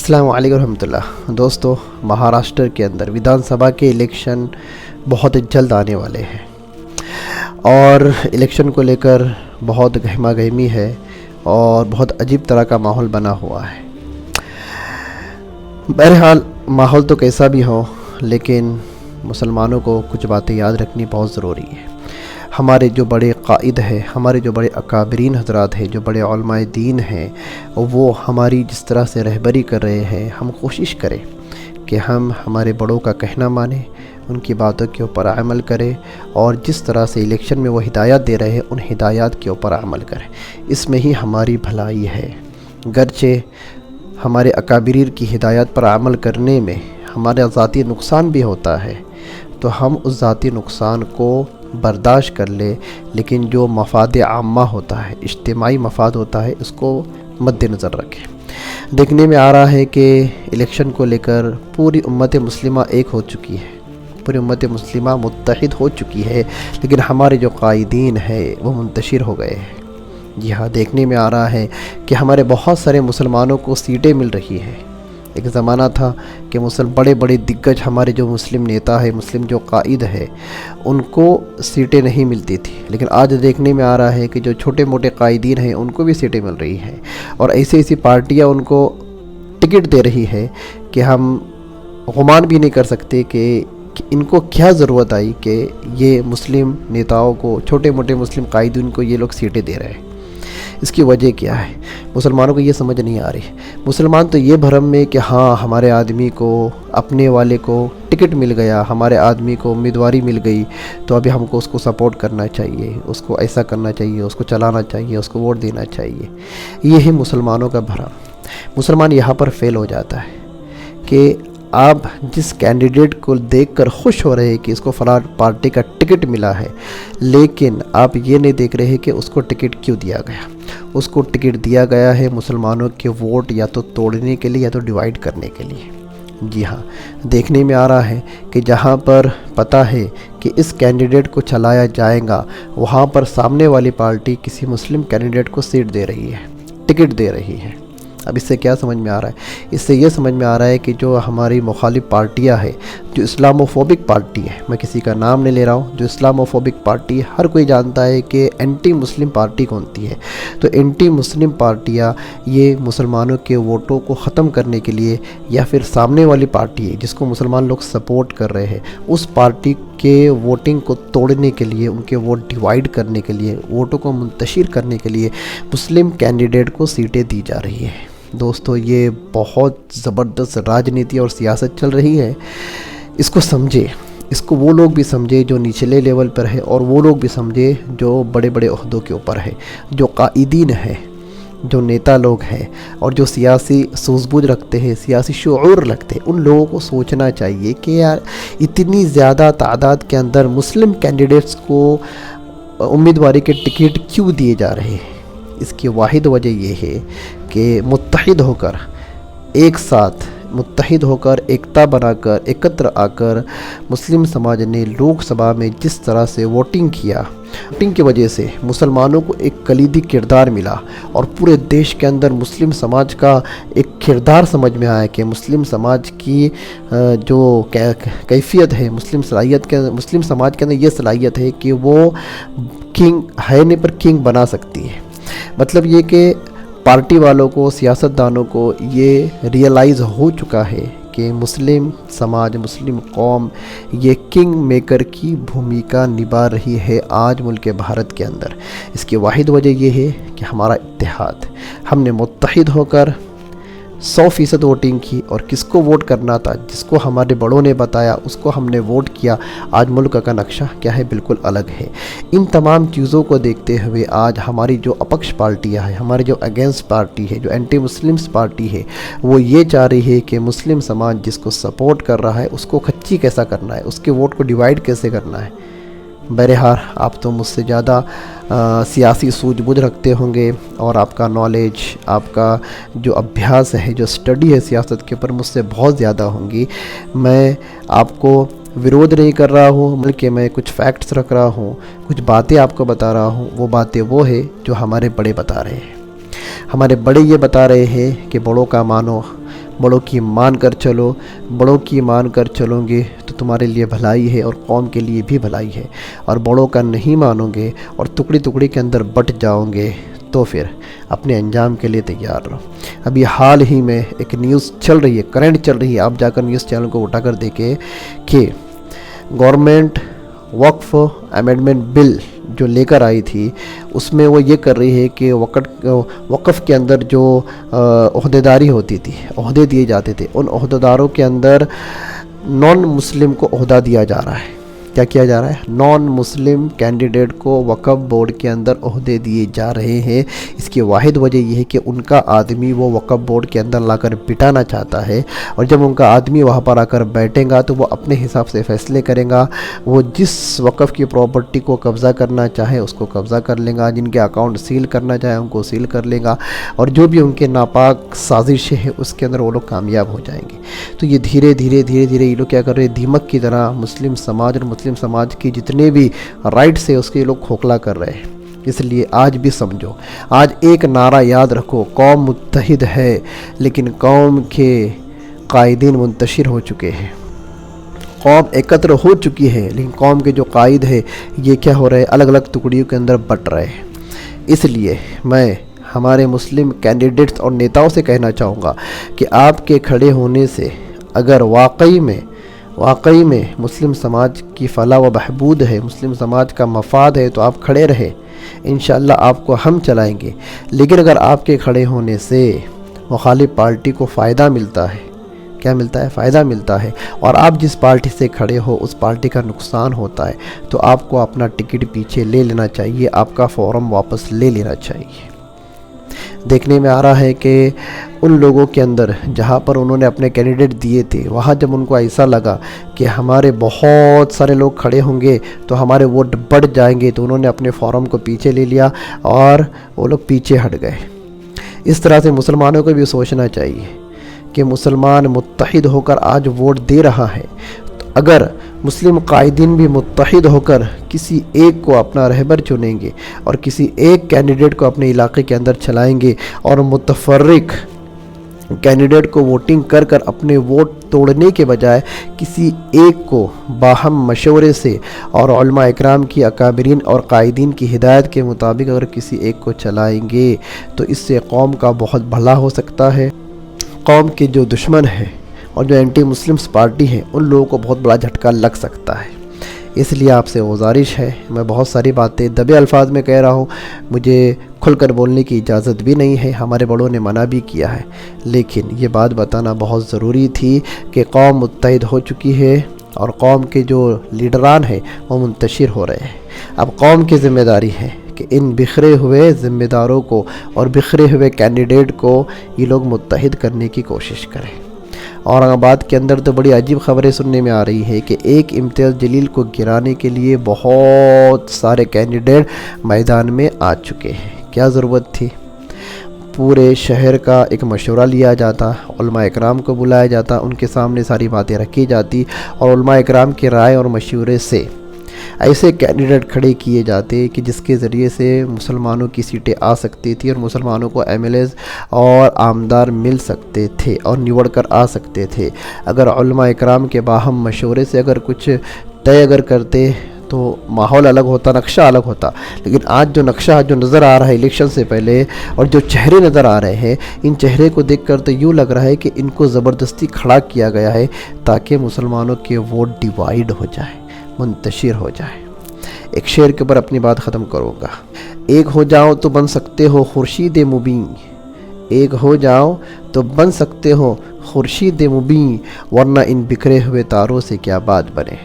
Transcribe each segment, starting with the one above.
السلام علیکم ورحمۃ اللہ۔ دوستو، مہاراشٹر کے اندر ودھان سبھا کے الیکشن بہت جلد آنے والے ہیں اور الیکشن کو لے کر بہت گہما گہمی ہے اور بہت عجیب طرح کا ماحول بنا ہوا ہے۔ بہرحال ماحول تو کیسا بھی ہو، لیکن مسلمانوں کو کچھ باتیں یاد رکھنی بہت ضروری ہے۔ ہمارے جو بڑے قائد ہیں، ہمارے جو بڑے اکابرین حضرات ہیں، جو بڑے علماء دین ہیں، وہ ہماری جس طرح سے رہبری کر رہے ہیں، ہم کوشش کریں کہ ہم ہمارے بڑوں کا کہنا مانیں، ان کی باتوں کے اوپر عمل کریں اور جس طرح سے الیکشن میں وہ ہدایات دے رہے ہیں ان ہدایات کے اوپر عمل کریں۔ اس میں ہی ہماری بھلائی ہے۔ گرچہ ہمارے اکابرین کی ہدایات پر عمل کرنے میں ہمارا ذاتی نقصان بھی ہوتا ہے، تو ہم اس ذاتی نقصان کو برداشت کر لے، لیکن جو مفاد عامہ ہوتا ہے، اجتماعی مفاد ہوتا ہے، اس کو مد نظر رکھیں۔ دیکھنے میں آ رہا ہے کہ الیکشن کو لے کر پوری امت مسلمہ ایک ہو چکی ہے، پوری امت مسلمہ متحد ہو چکی ہے، لیکن ہمارے جو قائدین ہیں وہ منتشر ہو گئے ہیں۔ جی ہاں، دیکھنے میں آ رہا ہے کہ ہمارے بہت سارے مسلمانوں کو سیٹیں مل رہی ہیں۔ ایک زمانہ تھا کہ بڑے بڑے دگج ہمارے جو مسلم نیتا ہے، مسلم جو قائد ہے، ان کو سیٹیں نہیں ملتی تھی، لیکن آج دیکھنے میں آ رہا ہے کہ جو چھوٹے موٹے قائدین ہیں ان کو بھی سیٹیں مل رہی ہیں، اور ایسی پارٹیاں ان کو ٹکٹ دے رہی ہے کہ ہم گمان بھی نہیں کر سکتے کہ ان کو کیا ضرورت آئی کہ یہ مسلم نیتاؤں کو، چھوٹے موٹے مسلم قائدین کو یہ لوگ سیٹیں دے رہے ہیں۔ اس کی وجہ کیا ہے؟ مسلمانوں کو یہ سمجھ نہیں آ رہی۔ مسلمان تو یہ بھرم میں کہ ہاں ہمارے آدمی کو، اپنے والے کو ٹکٹ مل گیا، ہمارے آدمی کو امیدواری مل گئی، تو ابھی ہم کو اس کو سپورٹ کرنا چاہیے، اس کو ایسا کرنا چاہیے، اس کو چلانا چاہیے، اس کو ووٹ دینا چاہیے۔ یہی مسلمانوں کا بھرم۔ مسلمان یہاں پر فیل ہو جاتا ہے کہ آپ جس کینڈیڈیٹ کو دیکھ کر خوش ہو رہے ہیں کہ اس کو فلاں پارٹی کا ٹکٹ ملا ہے، لیکن آپ یہ نہیں دیکھ رہے کہ اس کو ٹکٹ کیوں دیا گیا۔ اس کو ٹکٹ دیا گیا ہے مسلمانوں کے ووٹ یا تو توڑنے کے لیے یا تو ڈیوائیڈ کرنے کے لیے۔ جی ہاں، دیکھنے میں آ رہا ہے کہ جہاں پر پتہ ہے کہ اس کینڈیڈیٹ کو چلایا جائے گا، وہاں پر سامنے والی پارٹی کسی مسلم کینڈیڈیٹ کو سیٹ دے رہی ہے، ٹکٹ دے رہی ہے۔ اب اس سے کیا سمجھ میں آ رہا ہے؟ اس سے یہ سمجھ میں آ رہا ہے کہ جو ہماری مخالف پارٹیاں ہیں، جو اسلاموفوبک پارٹی ہے، میں کسی کا نام نہیں لے رہا ہوں، جو اسلاموفوبک پارٹی ہے، ہر کوئی جانتا ہے کہ اینٹی مسلم پارٹی کون سی ہے۔ تو اینٹی مسلم پارٹیاں یہ مسلمانوں کے ووٹوں کو ختم کرنے کے لیے، یا پھر سامنے والی پارٹی ہے جس کو مسلمان لوگ سپورٹ کر رہے ہیں، اس پارٹی کے ووٹنگ کو توڑنے کے لیے، ان کے ووٹ ڈیوائیڈ کرنے کے لیے، ووٹوں کو منتشر کرنے کے لیے مسلم کینڈیڈیٹ کو سیٹیں دی جا رہی ہیں۔ دوستو، یہ بہت زبردست راجنیتی اور سیاست چل رہی ہے۔ اس کو سمجھے، اس کو وہ لوگ بھی سمجھے جو نچلے لیول پر ہے، اور وہ لوگ بھی سمجھے جو بڑے بڑے عہدوں کے اوپر ہے، جو قائدین ہیں، جو نیتا لوگ ہیں، اور جو سیاسی سوجھ بوجھ رکھتے ہیں، سیاسی شعور رکھتے ہیں۔ ان لوگوں کو سوچنا چاہیے کہ یار اتنی زیادہ تعداد کے اندر مسلم کینڈیڈیٹس کو امیدواری کے ٹکٹ کیوں دیے جا رہے ہیں؟ اس کی واحد وجہ یہ ہے کہ متحد ہو کر، ایک ساتھ متحد ہو کر، ایکتا بنا کر، ایکتر آ کر مسلم سماج نے لوک سبھا میں جس طرح سے ووٹنگ کیا، ووٹنگ کی وجہ سے مسلمانوں کو ایک کلیدی کردار ملا، اور پورے دیش کے اندر مسلم سماج کا ایک کردار سمجھ میں آیا کہ مسلم سماج کی جو کیفیت ہے، مسلم سماج کے اندر یہ صلاحیت ہے کہ وہ کنگ ہے نہیں پر کنگ بنا سکتی ہے۔ مطلب یہ کہ پارٹی والوں کو، سیاستدانوں کو یہ ریئلائز ہو چکا ہے کہ مسلم سماج، مسلم قوم یہ کنگ میکر کی بھومیکا نبھا رہی ہے آج ملک بھارت کے اندر۔ اس کی واحد وجہ یہ ہے کہ ہمارا اتحاد، ہم نے متحد ہو کر 100% ووٹنگ کی، اور کس کو ووٹ کرنا تھا، جس کو ہمارے بڑوں نے بتایا اس کو ہم نے ووٹ کیا۔ آج ملک کا نقشہ کیا ہے؟ بالکل الگ ہے۔ ان تمام چیزوں کو دیکھتے ہوئے آج ہماری جو اپکش پارٹیاں ہیں، ہماری جو اگینسٹ پارٹی ہے، جو اینٹی مسلمس پارٹی ہے، وہ یہ چاہ رہی ہے کہ مسلم سماج جس کو سپورٹ کر رہا ہے اس کو کچی کیسا کرنا ہے، اس کے ووٹ کو ڈیوائیڈ کیسے کرنا ہے۔ بہرحال آپ تو مجھ سے زیادہ سیاسی سوجھ بوجھ رکھتے ہوں گے، اور آپ کا نالج، آپ کا جو ابھیاس ہے، جو اسٹڈی ہے سیاست کے اوپر، مجھ سے بہت زیادہ ہوں گی۔ میں آپ کو ورودھ نہیں کر رہا ہوں، بلکہ میں کچھ فیکٹس رکھ رہا ہوں، کچھ باتیں آپ کو بتا رہا ہوں۔ وہ باتیں وہ ہے جو ہمارے بڑے بتا رہے ہیں۔ ہمارے بڑے یہ بتا رہے ہیں کہ بڑوں کا مانو، بڑوں کی مان کر چلو، بڑوں کی مان کر چلو گے تو تمہارے لیے بھلائی ہے اور قوم کے لیے بھی بھلائی ہے، اور بڑوں کا نہیں مانو گے اور ٹکڑی ٹکڑی کے اندر بٹ جاؤ گے تو پھر اپنے انجام کے لیے تیار رہو۔ ابھی حال ہی میں ایک نیوز چل رہی ہے، کرنٹ چل رہی ہے، آپ جا کر نیوز چینل کو اٹھا کر دیکھیں کہ گورنمنٹ وقف امینڈمنٹ بل جو لے کر آئی تھی، اس میں وہ یہ کر رہی ہے کہ وقف کے اندر جو عہدیداری ہوتی تھی، عہدے دیے جاتے تھے، ان عہدیداروں کے اندر نان مسلم کو عہدہ دیا جا رہا ہے۔ کیا کیا جا رہا ہے؟ نان مسلم کینڈیڈیٹ کو وقف بورڈ کے اندر عہدے دیے جا رہے ہیں۔ اس کی واحد وجہ یہ ہے کہ ان کا آدمی وہ وقف بورڈ کے اندر لا کر بٹانا چاہتا ہے، اور جب ان کا آدمی وہاں پر آ کر بیٹھے گا تو وہ اپنے حساب سے فیصلے کرے گا، وہ جس وقف کی پراپرٹی کو قبضہ کرنا چاہے اس کو قبضہ کر لے گا، جن کے اکاؤنٹ سیل کرنا چاہے ان کو سیل کر لے گا، اور جو بھی ان کے ناپاک سازشیں ہیں اس کے اندر وہ لوگ کامیاب ہو جائیں گے۔ تو یہ دھیرے دھیرے یہ لوگ کیا کر رہے ہیں؟ دیمک کی طرح مسلم سماج اور مسلم سماج کی جتنے بھی رائٹس ہیں اس کے لوگ کھوکھلا کر رہے ہیں۔ اس لیے آج بھی سمجھو، آج ایک نعرہ یاد رکھو، قوم متحد ہے لیکن قوم کے قائدین منتشر ہو چکے ہیں۔ قوم ایکتر ہو چکی ہے لیکن قوم کے جو قائد ہے یہ کیا ہو رہے ہیں؟ الگ الگ ٹکڑیوں کے اندر بٹ رہے ہیں۔ اس لیے میں ہمارے مسلم کینڈیڈیٹس اور نیتاؤں سے کہنا چاہوں گا کہ آپ کے کھڑے ہونے سے اگر واقعی میں مسلم سماج کی فلاح و بہبود ہے، مسلم سماج کا مفاد ہے تو آپ کھڑے رہے، انشاءاللہ آپ کو ہم چلائیں گے۔ لیکن اگر آپ کے کھڑے ہونے سے مخالف پارٹی کو فائدہ ملتا ہے، کیا ملتا ہے؟ فائدہ ملتا ہے، اور آپ جس پارٹی سے کھڑے ہو اس پارٹی کا نقصان ہوتا ہے تو آپ کو اپنا ٹکٹ پیچھے لے لینا چاہیے، آپ کا فارم واپس لے لینا چاہیے۔ دیکھنے میں آ رہا ہے کہ ان لوگوں کے اندر جہاں پر انہوں نے اپنے کینڈیڈیٹ دیے تھے، وہاں جب ان کو ایسا لگا کہ ہمارے بہت سارے لوگ کھڑے ہوں گے تو ہمارے ووٹ بڑھ جائیں گے، تو انہوں نے اپنے فارم کو پیچھے لے لیا اور وہ لوگ پیچھے ہٹ گئے۔ اس طرح سے مسلمانوں کو بھی سوچنا چاہیے کہ مسلمان متحد ہو کر آج ووٹ دے رہا ہے، اگر مسلم قائدین بھی متحد ہو کر کسی ایک کو اپنا رہبر چنیں گے اور کسی ایک کینڈیڈیٹ کو اپنے علاقے کے اندر چلائیں گے، اور متفرق کینڈیڈیٹ کو ووٹنگ کر کر اپنے ووٹ توڑنے کے بجائے کسی ایک کو باہم مشورے سے اور علماء اکرام کی اکابرین اور قائدین کی ہدایت کے مطابق اگر کسی ایک کو چلائیں گے تو اس سے قوم کا بہت بھلا ہو سکتا ہے۔ قوم کے جو دشمن ہیں اور جو اینٹی مسلمس پارٹی ہیں ان لوگوں کو بہت بڑا جھٹکا لگ سکتا ہے۔ اس لیے آپ سے گزارش ہے، میں بہت ساری باتیں دبے الفاظ میں کہہ رہا ہوں، مجھے کھل کر بولنے کی اجازت بھی نہیں ہے، ہمارے بڑوں نے منع بھی کیا ہے، لیکن یہ بات بتانا بہت ضروری تھی کہ قوم متحد ہو چکی ہے اور قوم کے جو لیڈران ہیں وہ منتشر ہو رہے ہیں۔ اب قوم کی ذمہ داری ہے کہ ان بکھرے ہوئے ذمہ داروں کو اور بکھرے ہوئے کینڈیڈیٹ کو یہ لوگ متحد کرنے کی کوشش کریں۔ اورنگ آباد کے اندر تو بڑی عجیب خبریں سننے میں آ رہی ہے کہ ایک امتیاز جلیل کو گرانے کے لیے بہت سارے کینڈیڈیٹ میدان میں آ چکے ہیں۔ کیا ضرورت تھی؟ پورے شہر کا ایک مشورہ لیا جاتا، علماء اکرام کو بلایا جاتا، ان کے سامنے ساری باتیں رکھی جاتی اور علماء اکرام کی رائے اور مشورے سے ایسے کینڈیڈیٹ کھڑے کیے جاتے کہ جس کے ذریعے سے مسلمانوں کی سیٹیں آ سکتی تھی اور مسلمانوں کو ایم ایل ایز اور آمدار مل سکتے تھے اور نوڑ کر آ سکتے تھے۔ اگر علماء اکرام کے باہم مشورے سے اگر کچھ طے اگر کرتے تو ماحول الگ ہوتا، نقشہ الگ ہوتا، لیکن آج جو نقشہ جو نظر آ رہا ہے الیکشن سے پہلے اور جو چہرے نظر آ رہے ہیں، ان چہرے کو دیکھ کر تو یوں لگ رہا ہے کہ ان کو زبردستی کھڑا کیا گیا ہے تاکہ مسلمانوں کے ووٹ ڈیوائیڈ ہو جائے، منتشر ہو جائے۔ ایک شعر کے اوپر اپنی بات ختم کروں گا۔ ایک ہو جاؤ تو بن سکتے ہو خورشید مبیں، ایک ہو جاؤ تو بن سکتے ہو خورشید مبیں، ورنہ ان بکھرے ہوئے تاروں سے کیا بات بنے۔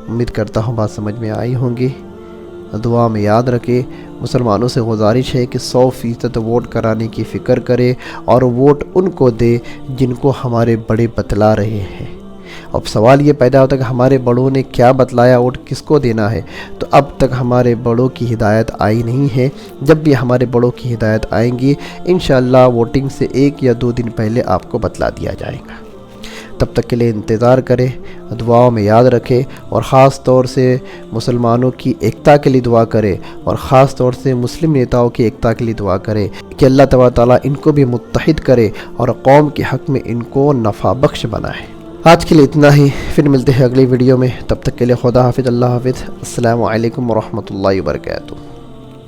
امید کرتا ہوں بات سمجھ میں آئی ہوں گی۔ دعا میں یاد رکھے، مسلمانوں سے گزارش ہے کہ 100% ووٹ کرانے کی فکر کرے اور ووٹ ان کو دے جن کو ہمارے بڑے بتلا رہے ہیں۔ اب سوال یہ پیدا ہوتا ہے کہ ہمارے بڑوں نے کیا بتلایا، ووٹ کس کو دینا ہے؟ تو اب تک ہمارے بڑوں کی ہدایت آئی نہیں ہے۔ جب بھی ہمارے بڑوں کی ہدایت آئیں گی انشاءاللہ ووٹنگ سے 1 یا 2 دن پہلے آپ کو بتلا دیا جائے گا۔ تب تک کے لیے انتظار کریں، دعاؤں میں یاد رکھیں، اور خاص طور سے مسلمانوں کی ایکتا کے لیے دعا کریں، اور خاص طور سے مسلم نیتاؤں کی ایکتا کے لیے دعا کریں کہ اللہ تبارک تعالیٰ ان کو بھی متحد کرے اور قوم کے حق میں ان کو نفع بخش بنائے۔ آج کے لیے اتنا ہی، پھر ملتے ہیں اگلی ویڈیو میں، تب تک کے لیے خدا حافظ، اللہ حافظ، السلام علیکم ورحمۃ اللہ وبرکاتہ۔